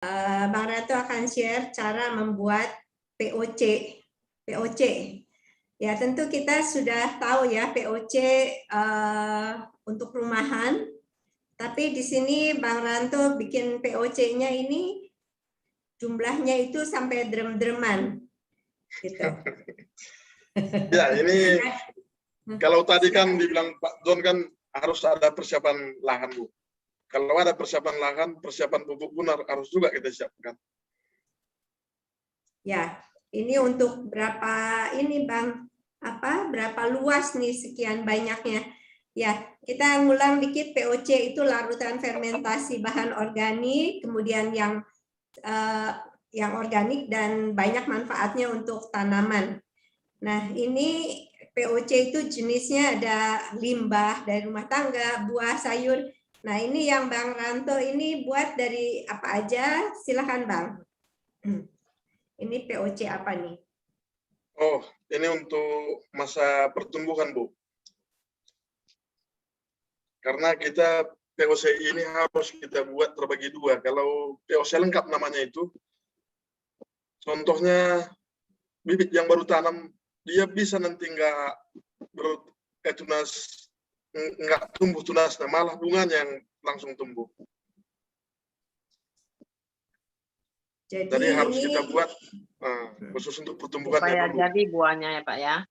Bang Rato akan share cara membuat POC. POC. Ya, tentu kita sudah tahu ya POC untuk rumahan. Tapi di sini Bang Ranto bikin POC-nya ini jumlahnya itu sampai drem-dreman. Gitu. Ya, ini kalau tadi kan dibilang Pak Don kan harus ada persiapan lahan, Bu. Kalau ada persiapan lahan, persiapan pupuk pun harus juga kita siapkan. Ya, ini untuk berapa ini Bang? Berapa luas nih sekian banyaknya? Ya, kita ngulang dikit. POC itu larutan fermentasi bahan organik, kemudian yang organik dan banyak manfaatnya untuk tanaman. Nah, ini POC itu jenisnya ada limbah dari rumah tangga, buah, sayur. Nah, ini yang Bang Ranto ini buat dari apa aja? Silakan Bang. Ini POC apa nih? Oh, ini untuk masa pertumbuhan, Bu. Karena kita POC ini harus kita buat terbagi dua. Kalau POC lengkap namanya itu, contohnya bibit yang baru tanam, dia bisa nanti nggak tumbuh tunas, malah bunganya yang langsung tumbuh. Jadi harus kita buat khusus untuk pertumbuhannya supaya dulu. Jadi buahnya ya Pak ya.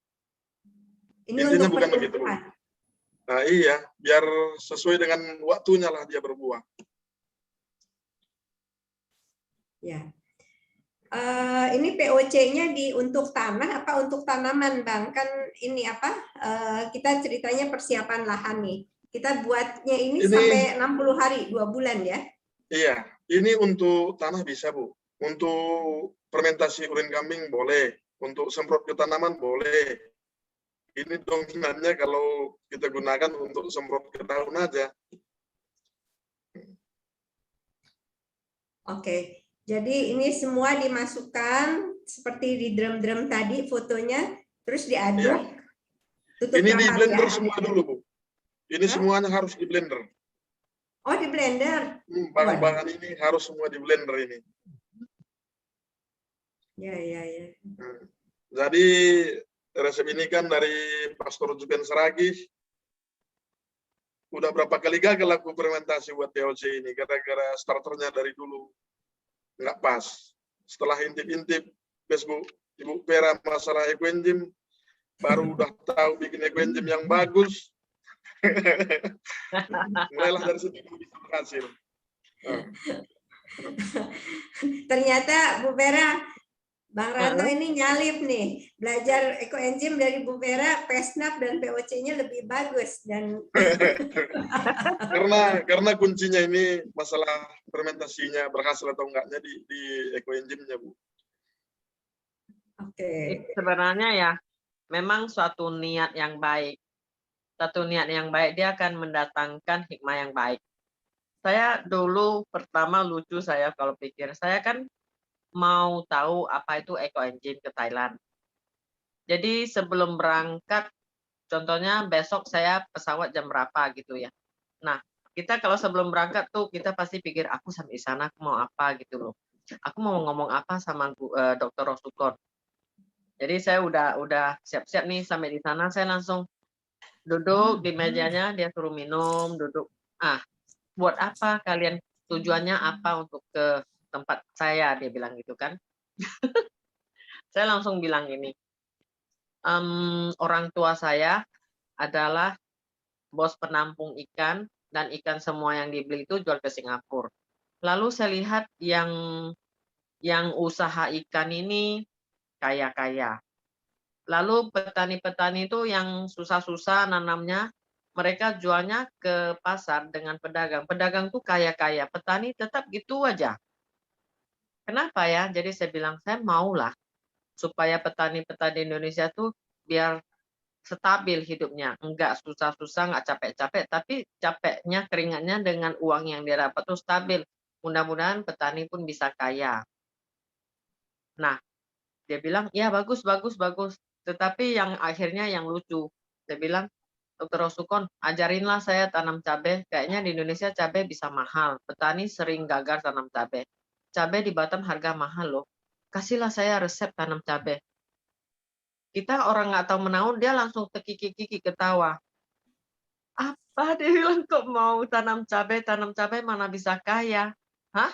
Ini intinya untuk bukan begitu. Nah iya, biar sesuai dengan waktunya lah dia berbuah. Ya. Ini POC-nya untuk tanah apa untuk tanaman, Bang? Kan ini kita ceritanya persiapan lahan nih. Kita buatnya ini sampai 60 hari, 2 bulan ya? Iya, ini untuk tanah bisa, Bu. Untuk fermentasi urin kambing boleh. Untuk semprot ke tanaman boleh. Ini dominannya kalau kita gunakan untuk semprot ke daun aja. Oke, jadi ini semua dimasukkan seperti di drum-drum tadi fotonya, terus diaduk. Iya. Ini di blender ya? Semua dulu, Bu. Ini semuanya harus di blender. Oh, di blender? Bahan-bahan ini harus semua di blender ini. Ya. Jadi resep ini kan dari Pastor Juben Seragih. Udah berapa kali gagal aku fermentasi buat POC ini, gara-gara starternya dari dulu nggak pas. Setelah intip-intip Facebook Ibu Pera masalah ekoenzim, baru udah tahu bikin ekoenzim yang bagus. Mulailah dari situ bisa berhasil. Ternyata Bu Pera, Bang Ranto ini nyalip nih, belajar ekoenzim dari Bu Pera, PESNAP dan POC-nya lebih bagus dan karena kuncinya ini masalah fermentasinya berhasil atau enggaknya di ekoenzimnya, Bu. Oke. Sebenarnya ya memang suatu niat yang baik. Satu niat yang baik dia akan mendatangkan hikmah yang baik. Saya dulu pertama lucu saya kalau pikir, saya kan mau tahu apa itu ekoenzim ke Thailand. Jadi sebelum berangkat, contohnya besok saya pesawat jam berapa gitu ya. Nah, kita kalau sebelum berangkat tuh kita pasti pikir aku sampai di sana aku mau apa gitu loh. Aku mau ngomong apa sama Dr. Rosukon. Jadi saya udah siap-siap nih sampai di sana, saya langsung duduk di mejanya, dia suruh minum, duduk. Buat apa kalian? Tujuannya apa untuk ke tempat saya? Dia bilang gitu kan. Saya langsung bilang gini, orang tua saya adalah bos penampung ikan, dan ikan semua yang dibeli itu jual ke Singapura. Lalu saya lihat yang usaha ikan ini kaya-kaya. Lalu petani-petani itu yang susah-susah nanamnya, mereka jualnya ke pasar dengan pedagang. Pedagang tuh kaya-kaya, petani tetap gitu aja. Kenapa ya? Jadi saya bilang, saya maulah supaya petani-petani Indonesia tuh biar stabil hidupnya. Enggak susah-susah, enggak capek-capek, tapi capeknya, keringatnya dengan uang yang dia dapat tuh stabil. Mudah-mudahan petani pun bisa kaya. Nah, dia bilang, ya bagus. Tetapi yang akhirnya yang lucu, saya bilang, Dr. Rosukon, ajarinlah saya tanam cabai. Kayaknya di Indonesia cabai bisa mahal. Petani sering gagal tanam cabai. cabai di Batam harga mahal loh. Kasihlah saya resep tanam cabai. Kita orang nggak tahu menaun, dia langsung terkikik-kikik ketawa. Apa dia bilang, kok mau tanam cabai mana bisa kaya? Hah?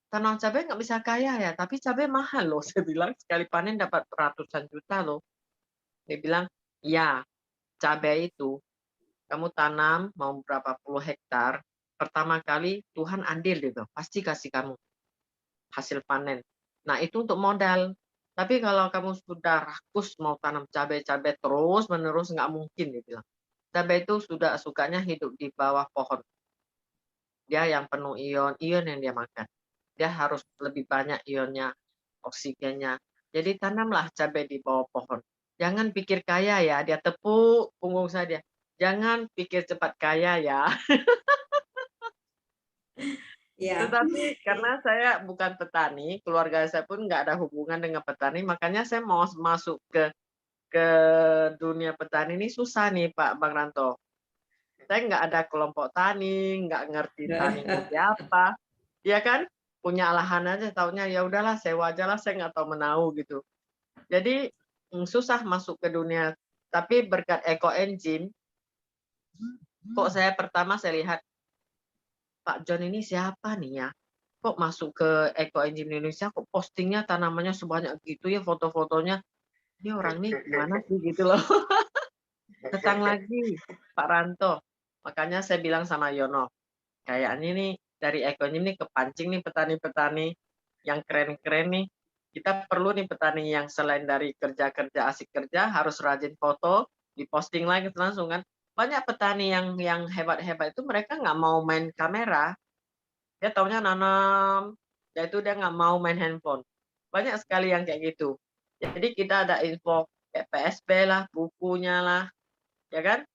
Tanam cabai nggak bisa kaya ya, tapi cabai mahal loh. Saya bilang sekali panen dapat ratusan juta loh. Dia bilang, ya cabai itu kamu tanam mau berapa puluh hektar, pertama kali Tuhan adil gitu, pasti kasih kamu hasil panen. Nah itu untuk modal. Tapi kalau kamu sudah rakus mau tanam cabai-cabai terus menerus nggak mungkin dia bilang. Cabai itu sudah sukanya hidup di bawah pohon. Dia yang penuh ion yang dia makan. Dia harus lebih banyak ionnya, oksigennya. Jadi tanamlah cabai di bawah pohon. Jangan pikir kaya ya, dia tepuk punggung saya dia. Jangan pikir cepat kaya ya. Ya. Tetapi karena saya bukan petani, keluarga saya pun nggak ada hubungan dengan petani, makanya saya mau masuk ke dunia petani ini susah nih Pak Bang Ranto. Saya nggak ada kelompok tani, nggak ngerti tani seperti apa. Ya kan? Punya lahan aja, taunya ya udahlah sewa aja lah, saya nggak tahu menau gitu. Jadi susah masuk ke dunia. Tapi berkat ekoenzim, kok saya pertama saya lihat Pak John ini siapa nih ya? Kok masuk ke ekoenzim Indonesia, kok postingnya tanamannya sebanyak gitu ya, foto-fotonya. Ini orang nih gimana sih gitu loh. Datang lagi Pak Ranto. Makanya saya bilang sama Yono, kayaknya nih dari ekoenzim nih kepancing nih petani-petani yang keren-keren nih. Kita perlu nih petani yang selain dari kerja-kerja asik kerja, harus rajin foto, diposting lagi langsung kan. Banyak petani yang hebat-hebat itu mereka nggak mau main kamera, dia taunya nanam, yaitu dia nggak mau main handphone. Banyak sekali yang kayak gitu. Jadi kita ada info kayak PSB lah, bukunya lah, ya kan?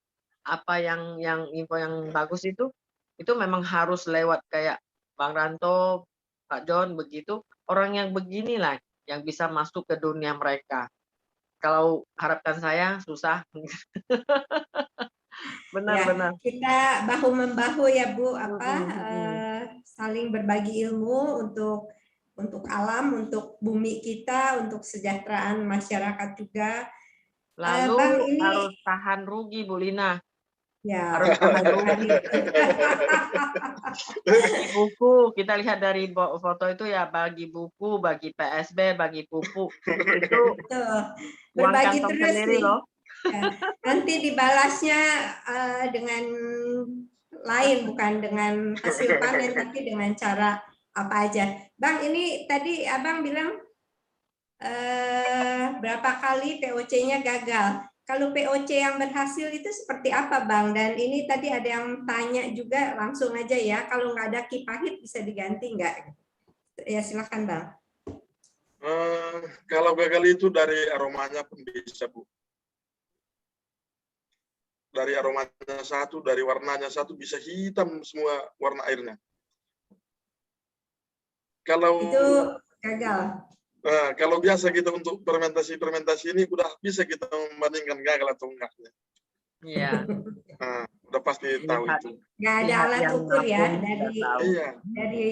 Apa yang info yang bagus itu memang harus lewat kayak Bang Ranto, Pak John begitu. Orang yang beginilah yang bisa masuk ke dunia mereka. Kalau harapkan saya susah. Ya, Benar-benar. kita bahu-membahu ya Bu, Mm-mm. saling berbagi ilmu untuk alam, untuk bumi kita, untuk kesejahteraan masyarakat juga. Lalu Bang ini harus tahan rugi, Bu Lina. ya Harus tahan bukan rugi. itu. Bagi buku, kita lihat dari foto itu ya, bagi buku, bagi PSB, bagi pupuk. Itu Tuh, uang berbagi kantong terus sendiri nih. loh. Ya, nanti dibalasnya dengan lain, bukan dengan hasil panen, tapi dengan cara apa aja. Bang, ini tadi Abang bilang berapa kali POC-nya gagal. Kalau POC yang berhasil itu seperti apa, Bang? Dan ini tadi ada yang tanya juga, langsung aja ya. Kalau nggak ada kipahit bisa diganti nggak? Ya silakan, Bang. Kalau gagal itu dari aromanya pun bisa, Bu. Dari aromanya satu, dari warnanya satu, bisa hitam semua warna airnya. Kalau Itu gagal. kalau biasa kita untuk fermentasi ini udah bisa kita membandingkan gagal atau enggaknya. Iya. Udah pasti tahu itu. Nggak ada Lihat alat yang ukur ya, nabung sudah tahu. Iya. dari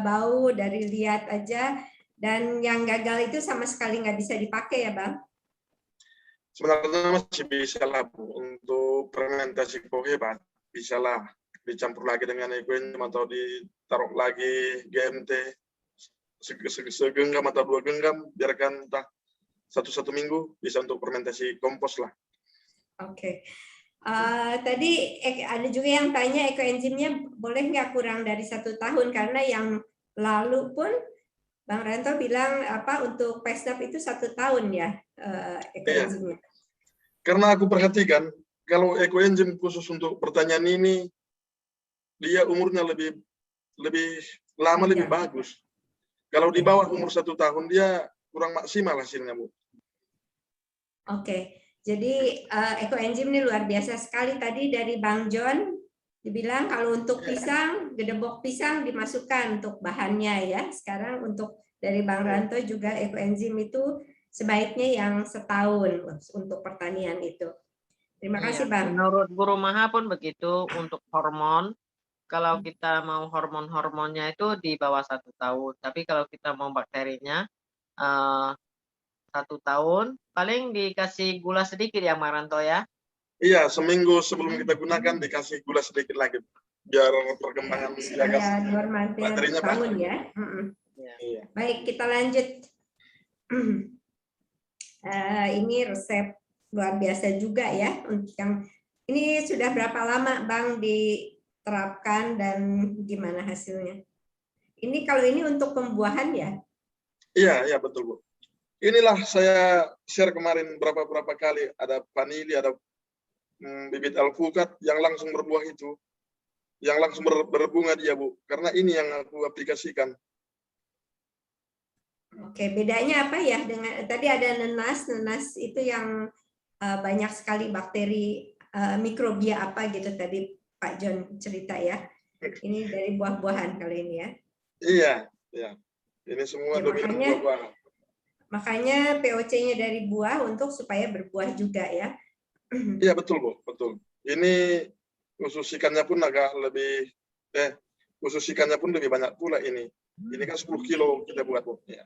bau, dari lihat aja. Dan yang gagal itu sama sekali nggak bisa dipakai ya, Bang? Sebenarnya masih bisa lah, Bu. Untuk fermentasi kopi hebat, bisa lah dicampur lagi dengan ekoenzim atau ditaruh lagi GMT segenggam atau 2 genggam, biarkan entah 1 minggu, bisa untuk fermentasi kompos lah. Oke. Tadi ada juga yang tanya ekoenzimnya boleh nggak kurang dari 1 tahun, karena yang lalu pun Bang Ranto bilang untuk PESDAP itu 1 tahun ya ekoenzimnya. Iya. Karena aku perhatikan kalau ekoenzim khusus untuk pertanian ini dia umurnya lebih lama, lebih bagus. Kalau di bawah umur 1 tahun dia kurang maksimal hasilnya, Bu. Oke. Jadi ekoenzim ini luar biasa sekali. Tadi dari Bang John dibilang kalau untuk pisang, gedebok pisang dimasukkan untuk bahannya ya. Sekarang untuk dari Bang Ranto juga ekoenzim itu sebaiknya yang setahun untuk pertanian itu. Terima kasih, Bang. Menurut Guru Maha pun begitu untuk hormon. kalau kita mau hormon-hormonnya itu di bawah 1 tahun. Tapi kalau kita mau bakterinya 1 tahun, paling dikasih gula sedikit ya, Maranto ya? Iya, seminggu sebelum kita gunakan dikasih gula sedikit lagi, biar perkembangan supaya dormannya bakterinya bangun banyak. ya. Iya. Baik, kita lanjut. Ini resep luar biasa juga ya. Untuk yang ini sudah berapa lama Bang diterapkan dan gimana hasilnya? Ini kalau ini untuk pembuahan ya? Iya betul Bu. Inilah saya share kemarin berapa kali, ada vanili, ada bibit alpukat yang langsung berbuah itu, yang langsung berbunga dia Bu. Karena ini yang aku aplikasikan. Oke, bedanya apa ya dengan tadi ada nenas itu yang banyak sekali bakteri mikrobia apa gitu tadi Pak John cerita ya. Ini dari buah-buahan kali ini ya. Iya. Ini semua Ya, dominan buah-buahan. Makanya POC-nya dari buah untuk supaya berbuah juga ya. Iya betul Bu, betul. Ini khusus ikannya pun agak lebih khusus ikannya pun lebih banyak pula ini. Ini kan 10 kilo kita buat Bu. Ya.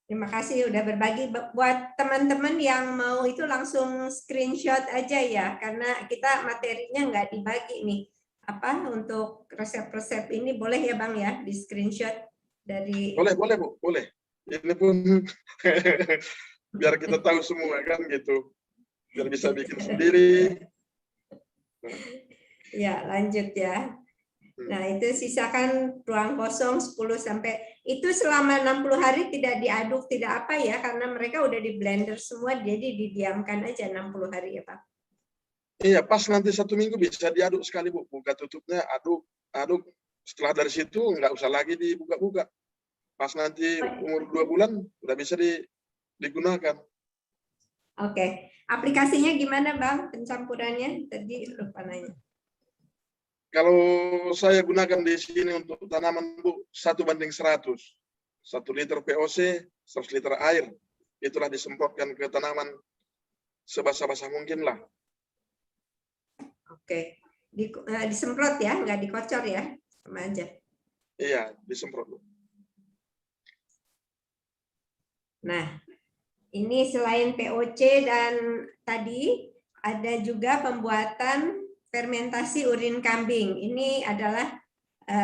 Terima kasih udah berbagi. Buat teman-teman yang mau itu langsung screenshot aja ya, karena kita materinya nggak dibagi nih. Apa untuk resep-resep ini boleh ya Bang ya di screenshot dari. Boleh Bu, boleh. Ini pun biar kita tahu semua kan gitu. Biar bisa bikin sendiri. Ya, lanjut ya. Nah, itu sisakan ruang kosong 10 sampai itu selama 60 hari tidak diaduk, tidak apa ya, karena mereka udah di blender semua, jadi didiamkan aja 60 hari ya Pak. Iya, pas nanti 1 minggu bisa diaduk sekali Bu. Buka tutupnya, aduk. Setelah dari situ nggak usah lagi dibuka-buka. Pas nanti umur 2 bulan udah bisa digunakan. Oke, aplikasinya gimana Bang pencampurannya? Tadi lupa nanya. Kalau saya gunakan di sini untuk tanaman Bu, 1:100. 1 liter POC, 100 liter air. Itulah disemprotkan ke tanaman sebasah-basah mungkin lah. Oke, disemprot ya, nggak dikocor ya, sama aja. Iya, disemprot Bu. Nah, ini selain POC dan tadi ada juga pembuatan fermentasi urin kambing. Ini adalah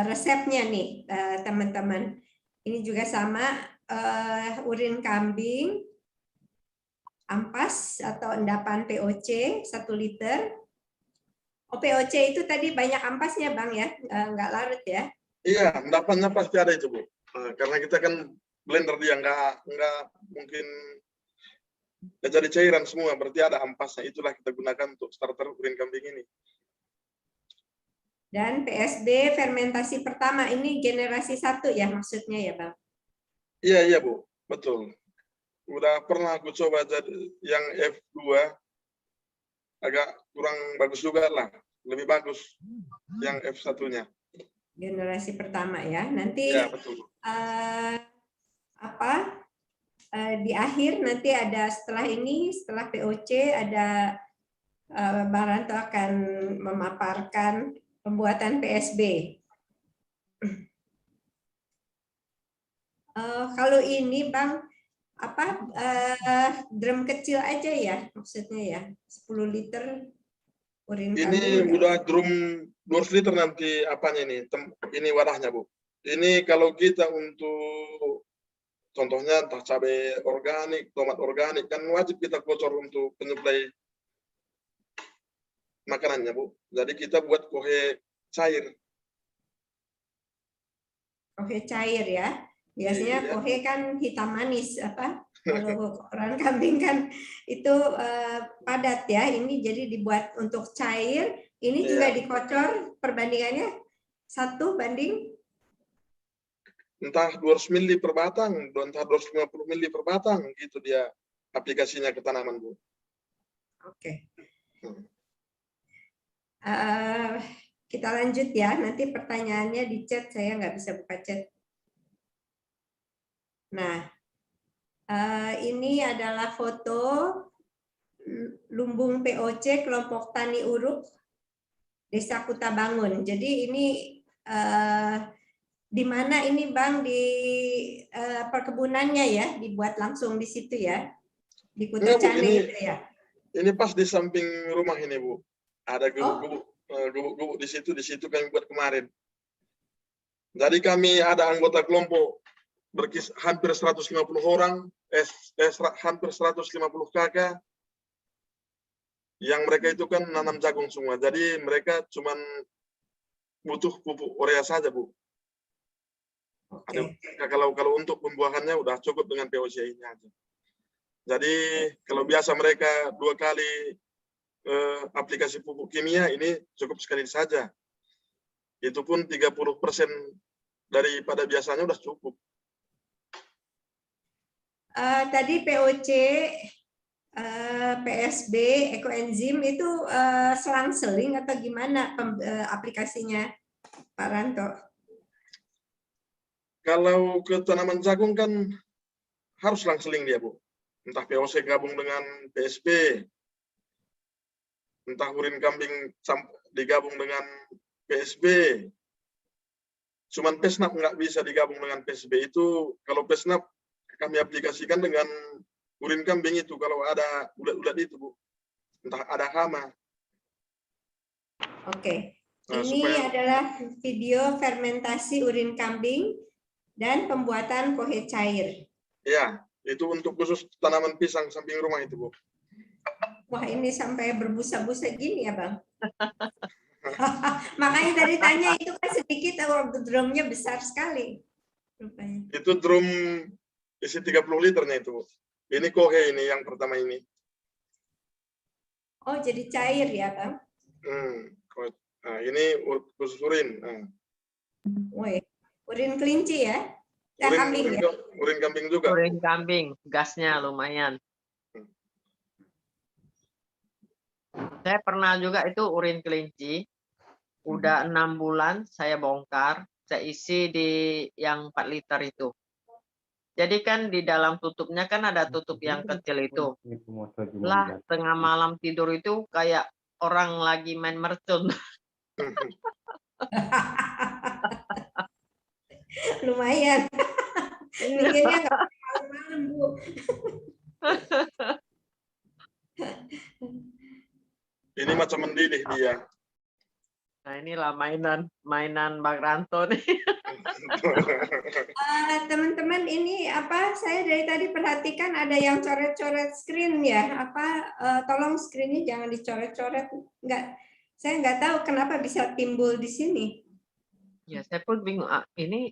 resepnya nih teman-teman. Ini juga sama urin kambing, ampas atau endapan POC 1 liter. Oh, POC itu tadi banyak ampasnya Bang ya, nggak larut ya? Iya, endapannya pasti ada itu Bu. Nah, karena kita kan blender dia nggak mungkin jadi cairan semua, berarti ada ampasnya. Itulah kita gunakan untuk starter urin kambing ini. Dan PSB fermentasi pertama ini generasi 1 ya maksudnya ya Bang? Iya Bu, betul. Udah pernah aku coba jadi yang F2, agak kurang bagus juga lah. Lebih bagus yang F1-nya. Generasi pertama ya. Nanti ya, betul. Di akhir nanti ada setelah ini, setelah POC ada Bang Ranto akan memaparkan pembuatan PSB. Kalau ini Bang, drum kecil aja ya maksudnya ya, 10 liter urin kambing. Ini udah drum 200 liter nanti apanya ini wadahnya Bu. Ini kalau kita untuk contohnya entah cabai organik, tomat organik, kan wajib kita kocor untuk penyuplai makanannya Bu. Jadi kita buat kohe cair. Kohe cair ya. Biasanya kohe kan hitam manis kalau kotoran kambing kan itu padat ya. Ini jadi dibuat untuk cair. Ini juga dikocor perbandingannya 1 banding entah 200 ml per batang, entah 250 ml per batang, gitu dia aplikasinya ke tanaman Bu. Oke. Kita lanjut ya. Nanti pertanyaannya di chat, saya nggak bisa buka chat. Nah, ini adalah foto lumbung POC kelompok tani uruk Desa Kutabangun. Jadi ini di mana ini Bang, di perkebunannya ya, dibuat langsung di situ ya, di Kuta Enggak, Bu, Cane itu ya. ini pas di samping rumah ini, Bu. Ada Oh, gubuk-gubuk di situ kami buat kemarin. Jadi kami ada anggota kelompok hampir 150 orang, hampir 150 kakak, yang mereka itu kan nanam jagung semua. Jadi mereka cuman butuh pupuk urea saja, Bu. oke. Kalau untuk pembuahannya udah cukup dengan POC ini aja. Jadi kalau biasa mereka 2 kali aplikasi pupuk kimia, ini cukup sekali saja. Itu pun 30% daripada biasanya udah cukup. Tadi POC, PSB, ekoenzim itu selang-seling atau gimana aplikasinya, Pak Ranto? Kalau ke tanaman jagung kan harus selang-seling dia, Bu. Entah POC gabung dengan PSB, entah urin kambing digabung dengan PSB. Cuman PESNAP nggak bisa digabung dengan PSB. Itu kalau PESNAP kami aplikasikan dengan urin kambing itu kalau ada ulat-ulat itu, Bu. Entah ada hama. Oke. Nah, Ini adalah video fermentasi urin kambing dan pembuatan kohe cair. Ya, itu untuk khusus tanaman pisang samping rumah itu, Bu. Wah, ini sampai berbusa-busa gini ya, Bang? Makanya tadi tanya itu kan sedikit, drumnya besar sekali. Rupanya. Itu drum isi 30 liternya itu, Bu. Ini kohe ini yang pertama ini. Oh, jadi cair ya, Bang? Nah, ini khusus urin. Nah. Woi, urin kelinci ya? Kambing ya? Urin kambing juga. Urin kambing, gasnya lumayan. Saya pernah juga itu urin kelinci. Udah 6 bulan saya bongkar, saya isi di yang 4 liter itu. Jadi kan di dalam tutupnya kan ada tutup yang kecil itu. Lah, tengah malam tidur itu kayak orang lagi main mercon. Lumayan. Mikirnya nggak malam-malam, Bu. Ini macam mendidih dia. Nah, inilah mainan Bang Ranto nih. Teman-teman, ini apa? Saya dari tadi perhatikan ada yang coret-coret screen ya. Tolong screen-nya jangan dicoret-coret. Saya nggak tahu kenapa bisa timbul di sini. Ya, saya pun bingung. Ini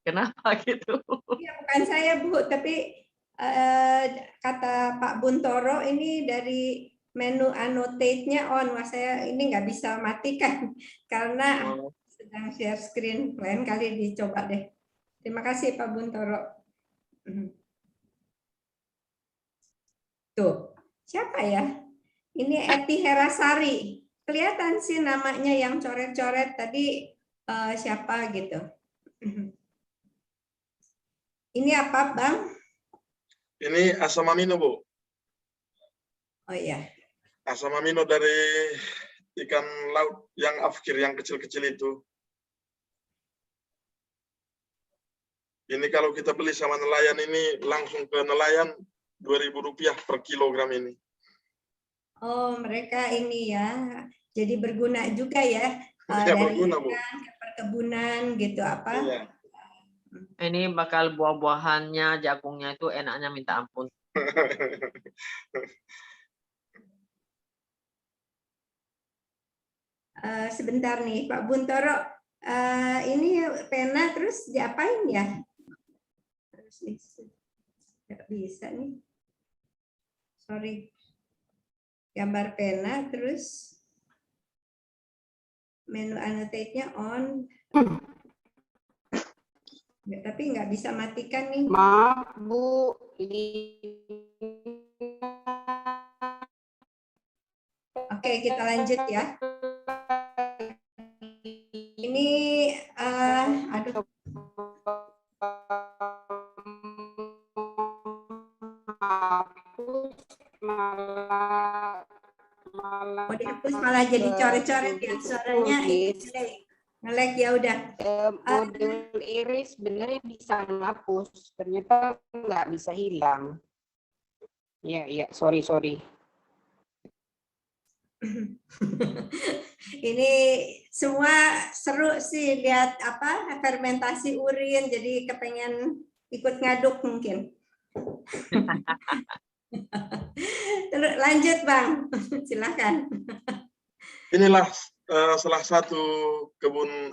kenapa gitu? Iya, bukan saya, Bu, tapi kata Pak Buntoro ini dari menu annotate-nya on. Wah, saya ini nggak bisa matikan karena sedang share screen. Lain kali dicoba deh. Terima kasih Pak Buntoro. Tuh, siapa ya? Ini Eti Herasari. Kelihatan sih namanya yang coret-coret tadi siapa gitu. Ini apa, Bang? Ini asam amino, Bu. Oh iya. Asam amino dari ikan laut yang afkir, yang kecil-kecil itu. Ini kalau kita beli sama nelayan ini langsung ke nelayan Rp2.000 per kilogram ini. Oh, mereka ini ya. Jadi berguna juga ya. Ya, Dari berguna, Bu. ikan ke perkebunan gitu apa? Iya. Ini bakal buah-buahannya, jagungnya itu enaknya minta ampun. Sebentar nih, Pak Buntoro. Ini pena terus diapain ya? Nggak bisa nih. Sorry. Gambar pena terus menu annotate-nya on. Tapi nggak bisa matikan nih. Maaf, Bu. Oke, kita lanjut ya. Ini, aduh. Malah Mau dihapus malah jadi coret-coret ya suaranya. Nge-lag ya udah. Modul iris sebenarnya bisa menghapus, ternyata nggak bisa hilang. Iya, sorry. Ini semua seru sih lihat apa fermentasi urin, jadi kepengen ikut ngaduk mungkin. Terus lanjut Bang, silakan. Inilah salah satu kebun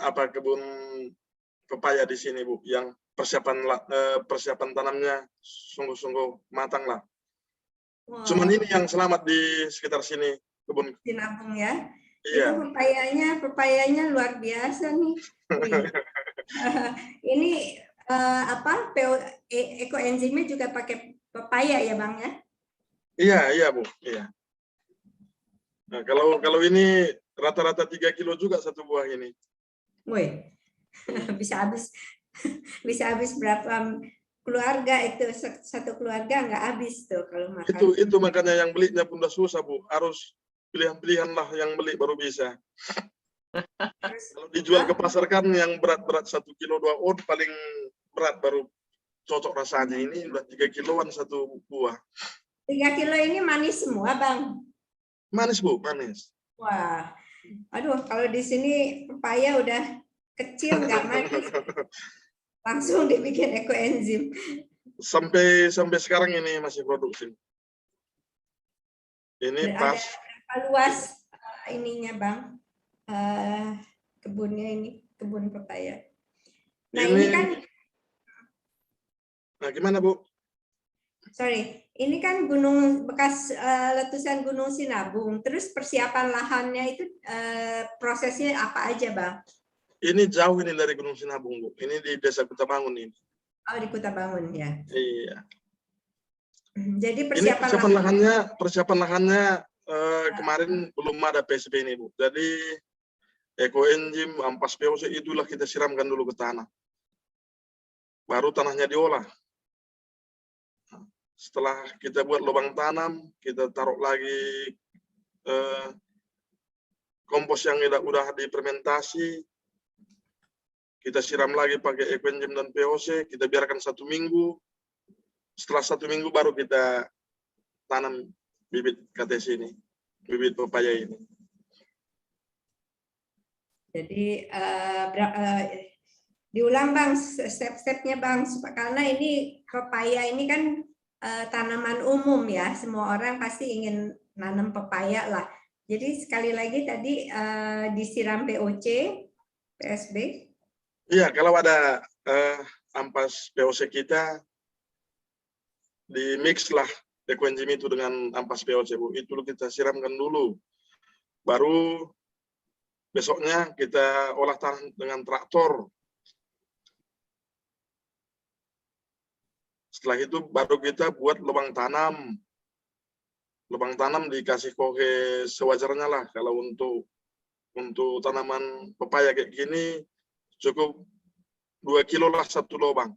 pepaya di sini Bu, yang persiapan tanamnya sungguh-sungguh matang lah. Wow. Cuman ini yang selamat di sekitar sini kebun. Sinabung ya. Iya. Itu pepayanya luar biasa nih. Ini apa? Ekoenzimnya juga pakai pepaya ya Bang ya? Iya Bu. Iya. Nah, kalau ini rata-rata 3 kilo juga satu buah ini. Woi, bisa habis berapa keluarga itu, satu keluarga nggak habis tuh kalau makan. Itu makanya yang belinya pun udah susah Bu, harus pilihan-pilihan lah yang beli baru bisa. Kalau dijual ke pasar kan yang berat-berat 1 kilo 2 on paling berat baru cocok rasanya. Ini udah 3 kiloan satu buah. 3 kilo ini manis semua Bang? Manis Bu, manis. Wah, aduh kalau di sini pepaya udah kecil nggak manis. Langsung dibikin ekoenzim. Sampai sekarang ini masih produksi. Ini pas. Ada luas ininya Bang, kebunnya ini, kebun pepaya. Nah ini kan. Nah gimana Bu? Sorry, ini kan gunung bekas letusan Gunung Sinabung. Terus persiapan lahannya itu prosesnya apa aja Bang? Ini jauh ini dari Gunung Sinabung Bu. Ini di Desa Kutabangun ini. Oh di Kutabangun ya. Iya. Jadi persiapan lahannya kemarin belum ada PSB ini Bu. Jadi ekoenzim, ampas POC itulah kita siramkan dulu ke tanah. Baru tanahnya diolah. Setelah kita buat lubang tanam, kita taruh lagi kompos yang udah difermentasi. Kita siram lagi pakai ekoenzim dan POC, kita biarkan 1 minggu. Setelah 1 minggu baru kita tanam bibit KTC ini, bibit pepaya ini. Jadi diulang Bang step-stepnya Bang, karena ini pepaya ini kan tanaman umum ya, semua orang pasti ingin nanam pepaya lah. Jadi sekali lagi tadi disiram POC, PSB. Iya, kalau ada ampas POC kita, di mix lah ekoenzim itu dengan ampas POC Bu. Itu kita siramkan dulu. Baru besoknya kita olah tanah dengan traktor. Setelah itu baru kita buat lubang tanam. Lubang tanam dikasih koke sewajarnya lah. Kalau untuk tanaman pepaya kayak gini cukup 2 kilo lah 1 lubang.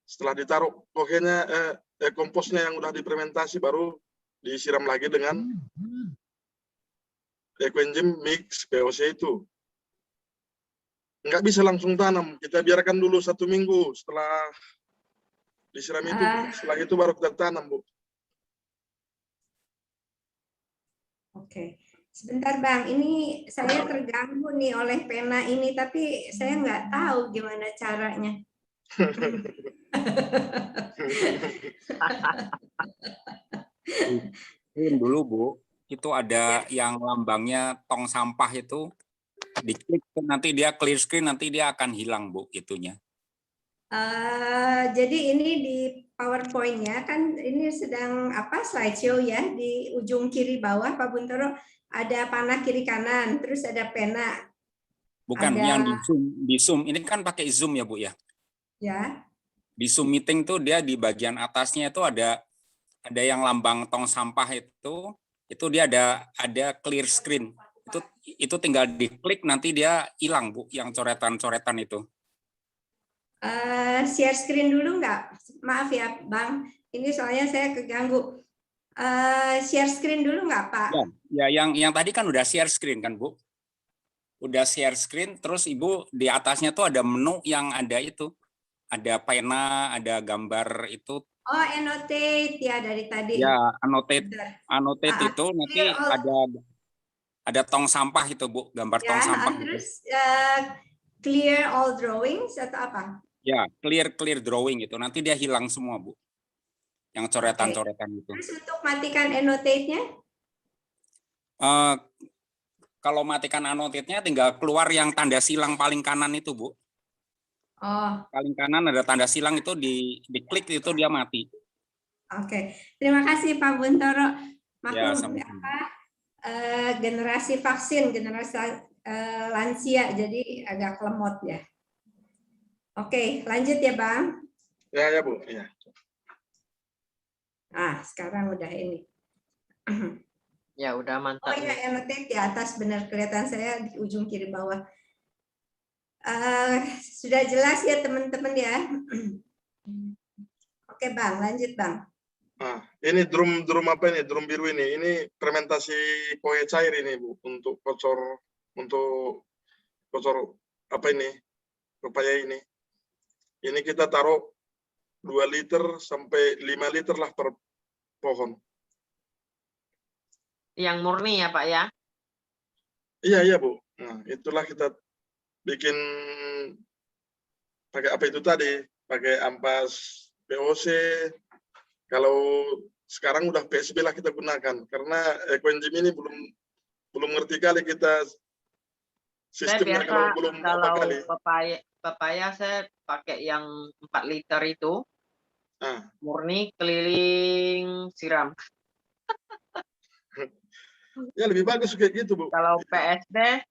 Setelah ditaruh kokenya komposnya yang udah difermentasi baru disiram lagi dengan ekoenzim mix POC itu. Nggak bisa langsung tanam, kita biarkan dulu 1 minggu setelah disiram itu. Setelah itu baru kita tanam Bu. Oke. Sebentar Bang, ini saya terganggu nih oleh pena ini, tapi saya nggak tahu gimana caranya. Dulu Bu, itu ada yang lambangnya tong sampah itu, diklik nanti dia clear screen, nanti dia akan hilang Bu itunya. Jadi ini di PowerPoint-nya kan ini sedang apa slideshow ya, di ujung kiri bawah Pak Buntoro ada panah kiri kanan, terus ada pena. Bukan yang di zoom. Ini kan pakai Zoom ya Bu ya. Ya. Di Zoom meeting tuh dia di bagian atasnya itu ada yang lambang tong sampah itu dia ada clear screen. Itu tinggal diklik nanti dia hilang Bu yang coretan-coretan itu. Share screen dulu nggak? Maaf ya Bang, ini soalnya saya keganggu. Share screen dulu nggak, Pak? Ya, yang tadi kan udah share screen kan, Bu? Udah share screen, terus Ibu di atasnya tuh ada menu yang ada itu. Ada pena, ada gambar itu. Oh, annotate ya dari tadi. Ya, annotate Bentar. itu nanti ada tong sampah itu, Bu, gambar Ya, tong sampah. terus clear all drawings atau apa? Ya, clear drawing itu. Nanti dia hilang semua, Bu. Yang coretan-coretan itu. Terus untuk matikan annotate-nya? Kalau matikan annotate-nya tinggal keluar yang tanda silang paling kanan itu, Bu. Oh. Paling kanan ada tanda silang itu diklik itu dia mati. Oke. Terima kasih Pak Buntoro. Ya, Maklum generasi vaksin, generasi lansia, jadi agak lemot ya. Oke, lanjut ya Bang. Ya Bu. Ya. Sekarang udah ini. Ya, udah mantap. Oh ya, annotate di atas benar kelihatan saya di ujung kiri bawah. Sudah jelas ya teman-teman ya. Oke Bang, lanjut Bang. Ini drum apa ini? Drum biru ini. Ini fermentasi kue cair ini Bu, untuk kocor apa ini? Pepaya ini. Ini kita taruh 2 liter sampai 5 liter lah per pohon. Yang murni ya Pak ya? Iya Bu. Nah, itulah kita bikin pakai apa itu tadi? Pakai ampas POC. Kalau sekarang udah PSB lah kita gunakan, karena ekoenzim ini belum ngerti kali kita sistemnya. Saya belum kalau kali. Pepaya saya pakai yang 4 liter itu, murni keliling siram. Ya lebih bagus kayak gitu Bu. Kalau PSB,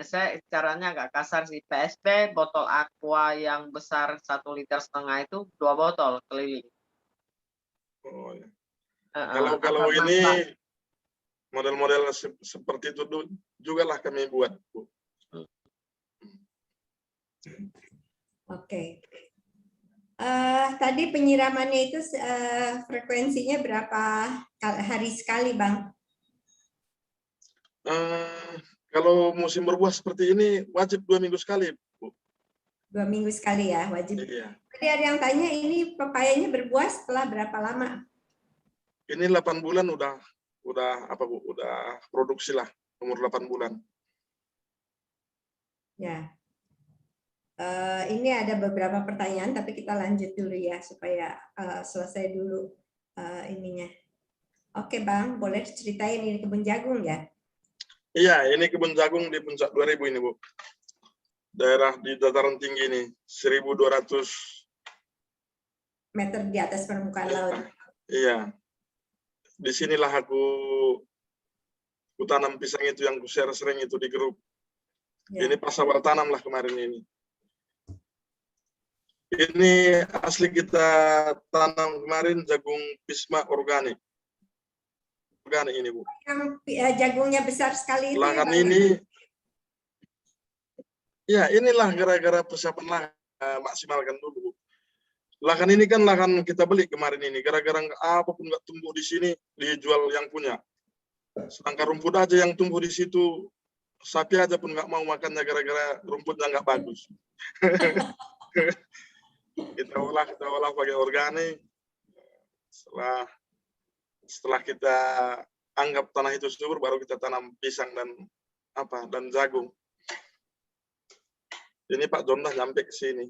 saya caranya agak kasar sih. PSB botol aqua yang besar 1,5 liter itu 2 botol keliling. Oh, ya. Kalau ini model-model seperti itu juga lah kami buat Bu. Oke. Tadi penyiramannya itu frekuensinya berapa hari sekali Bang? Kalau musim berbuah seperti ini wajib 2 minggu sekali Bu. 2 minggu sekali ya wajib. Iya. Tadi ada yang tanya ini pepayanya berbuah setelah berapa lama? Ini 8 bulan udah apa Bu? Udah produksi lah, umur 8 bulan. Ya. Ini ada beberapa pertanyaan tapi kita lanjut dulu ya supaya selesai dulu ininya. Oke Bang, boleh ceritain ini kebun jagung ya? Iya, ini kebun jagung di Puncak 2000 ini Bu. Daerah di dataran tinggi ini, 1.200 meter di atas permukaan laut. Iya. Disinilah aku tanam pisang itu yang ku-share sering itu di grup. Ya. Ini pas awal tanam lah kemarin ini. Ini asli kita tanam kemarin jagung Pisma organik. Organik ini Bu. Yang jagungnya besar sekali itu. Lahan ini, ya inilah gara-gara persiapan lahan maksimalkan dulu Bu. Lahan ini kan lahan kita beli kemarin ini, gara-gara apapun nggak tumbuh di sini dijual yang punya. Sedangkan rumput aja yang tumbuh di situ, sapi aja pun nggak mau makannya gara-gara rumputnya nggak bagus. kita olah pakai organik. Setelah kita anggap tanah itu subur, baru kita tanam pisang dan jagung. Ini Pak Jondah sampai ke sini.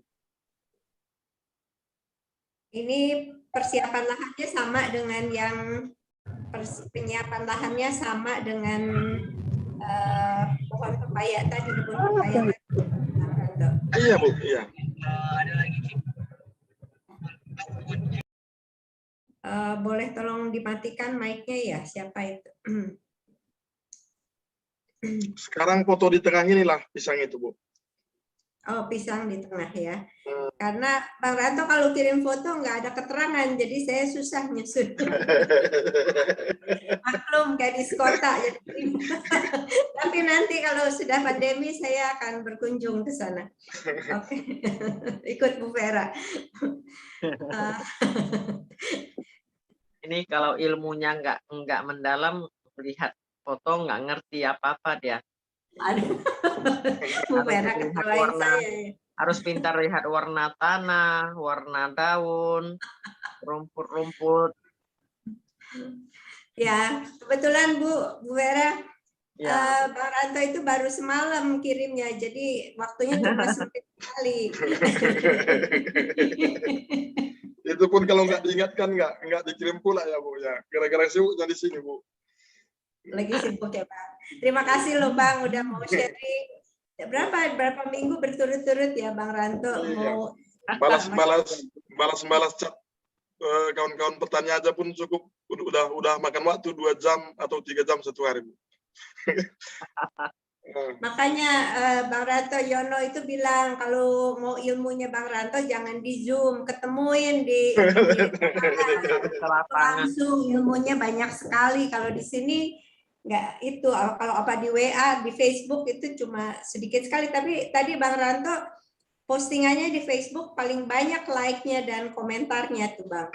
Ini persiapan lahannya sama dengan yang penyiapan lahannya sama dengan pohon pepaya tadi, kebun pepaya. Iya Bu, iya. Boleh tolong dimatikan mic-nya ya, siapa itu? Sekarang foto di tengah inilah pisang itu Bu. Oh, pisang di tengah ya. Karena Bang Ranto kalau kirim foto nggak ada keterangan, jadi saya susah nyusun. Maklum gadis kota. Tapi nanti kalau sudah pandemi saya akan berkunjung ke sana. Oke, ikut Bu Vera. Ini kalau ilmunya nggak mendalam, lihat foto nggak ngerti apa-apa dia. Aduh, Bu Vera ketawain saya. Harus pintar lihat warna tanah, warna daun, rumput-rumput. Ya, kebetulan Bu Vera, Ya, Bang Ranto itu baru semalam kirimnya, jadi waktunya cuma sempit sekali. Itu pun kalau nggak diingatkan nggak dikirim pula ya Bu ya. Gara-gara sibuknya di sini Bu. Lagi sibuk ya Bang. Terima kasih loh Bang udah mau sharing. Berapa minggu berturut-turut ya Bang Ranto Iya. mau Balas chat kawan-kawan petani aja pun cukup udah makan waktu 2 jam atau 3 jam satu hari Bu. Makanya Bang Ranto Yono itu bilang kalau mau ilmunya Bang Ranto jangan di Zoom, ketemuin di lapangan. langsung, ilmunya banyak sekali. Kalau di sini nggak itu, kalau apa di WA, di Facebook itu cuma sedikit sekali. Tapi tadi Bang Ranto postingannya di Facebook paling banyak like-nya dan komentarnya tuh Bang.